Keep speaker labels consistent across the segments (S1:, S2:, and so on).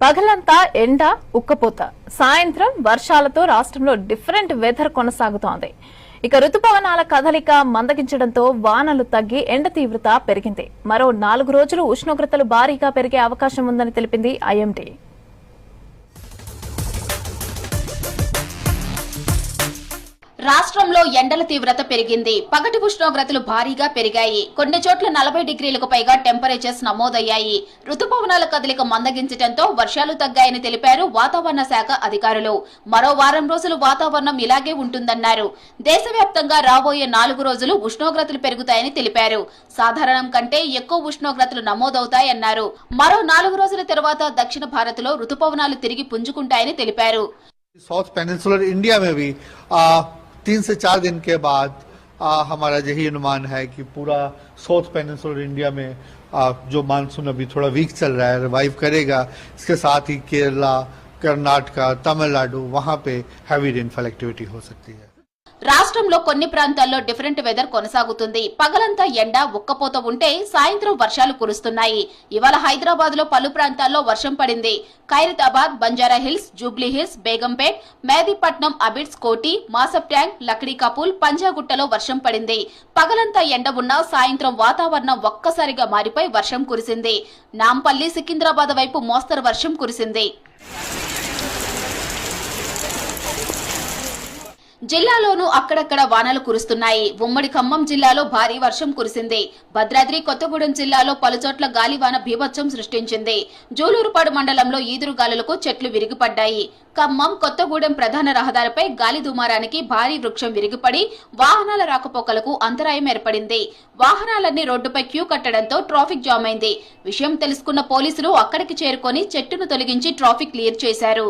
S1: పగలంతా ఎండ ఉక్కపోత, సాయంత్రం వర్షాలతో రాష్ట్రంలో డిఫరెంట్ వెదర్ కొనసాగుతోంది. ఇక రుతుపవనాల కదలిక మందగించడంతో వానలు తగ్గి ఎండ తీవ్రత పెరిగింది. మరో 4 రోజులు ఉష్ణోగ్రతలు భారీగా పెరిగే అవకాశం ఉందని తెలిపింది ఐఎండీ.
S2: రాష్ట్రంలో ఎండల తీవ్రత పెరిగింది. పగటి ఉష్ణోగ్రతలు భారీగా పెరిగాయి. కొన్ని చోట్ల 40 డిగ్రీలకు పైగా టెంపరేచర్స్ నమోదయ్యాయి. రుతుపవనాల కదలిక మందగించడంతో వర్షాలు తగ్గాయని తెలిపారు వాతావరణ శాఖ అధికారులు. మరో వారం రోజులు వాతావరణం ఇలాగే ఉంటుందన్నారు. దేశవ్యాప్తంగా రాబోయే 4 రోజులు ఉష్ణోగ్రతలు పెరుగుతాయని తెలిపారు. సాధారణం కంటే ఎక్కువ ఉష్ణోగ్రతలు నమోదవుతాయన్నారు. మరో 4 రోజుల తర్వాత దక్షిణ భారత్లో రుతుపవనాలు తిరిగి పుంజుకుంటాయని తెలిపారు.
S3: साउथ पेनिनसुलर इंडिया में भी 3 से 4 दिन के बाद हमारा यही अनुमान है कि पूरा साउथ पेनिनसुलर इंडिया में जो मानसून अभी थोड़ा वीक चल रहा है रिवाइव करेगा. इसके साथ ही केरला, कर्नाटका, तमिलनाडु वहां पे हैवी रेनफॉल एक्टिविटी हो सकती है.
S2: రాష్ట్రంలో కొన్ని ప్రాంతాల్లో డిఫరెంట్ వెదర్ కొనసాగుతుంది. పగలంతా ఎండ ఉక్కపోత ఉంటే సాయంత్రం వర్షాలు కురుస్తున్నాయి. ఇవాళ హైదరాబాద్ లో పలు ప్రాంతాల్లో వర్షం పడింది. Khairatabad, Banjara hills, Jubilee hills, Begumpet, Mehdipatnam, Abids, కోటి, మాసప్ ట్యాంక్, లక్డీ కపూల్, పంజాగుట్టలో వర్షం పడింది. పగలంతా ఎండ ఉన్నా సాయంత్రం వాతావరణం ఒక్కసారిగా మారిపోయి వర్షం కురిసింది. నాంపల్లి, సికింద్రాబాద్ వైపు మోస్తరు వర్షం కురిసింది. జిల్లాలోనూ అక్కడక్కడ వానలు కురుస్తున్నాయి. ఉమ్మడి ఖమ్మం జిల్లాలో భారీ వర్షం కురిసింది. భద్రాద్రి కొత్తగూడెం జిల్లాలో పలుచోట్ల గాలివాన బీభత్సం సృష్టించింది. జూలూరుపాడు మండలంలో ఈదురుగాలులకు చెట్లు విరిగిపడ్డాయి. ఖమ్మం కొత్తగూడెం ప్రధాన రహదారిపై గాలి దుమారానికి భారీ వృక్షం విరిగిపడి వాహనాల రాకపోకలకు అంతరాయం ఏర్పడింది. వాహనాలన్నీ రోడ్డుపై క్యూ కట్టడంతో ట్రాఫిక్ జామ్ అయింది. విషయం తెలుసుకున్న పోలీసులు అక్కడికి చేరుకొని చెట్టును తొలగించి ట్రాఫిక్ క్లియర్ చేశారు.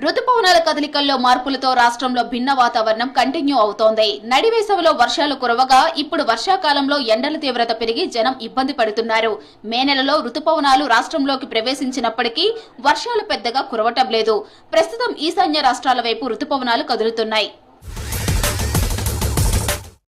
S2: రుతుపవనాల కదలికల్లో మార్పులతో రాష్ట్రంలో భిన్న వాతావరణం కంటిన్యూ అవుతోంది. నడివేసవిలో వర్షాలు కురవగా ఇప్పుడు వర్షాకాలంలో ఎండల తీవ్రత పెరిగి జనం ఇబ్బంది పడుతున్నారు. మే నెలలో రుతుపవనాలు రాష్ట్రంలోకి ప్రవేశించినప్పటికీ వర్షాలు పెద్దగా కురవటం లేదు. ప్రస్తుతం ఈశాన్య రాష్ట్రాల వైపు రుతుపవనాలు కదులుతున్నాయి.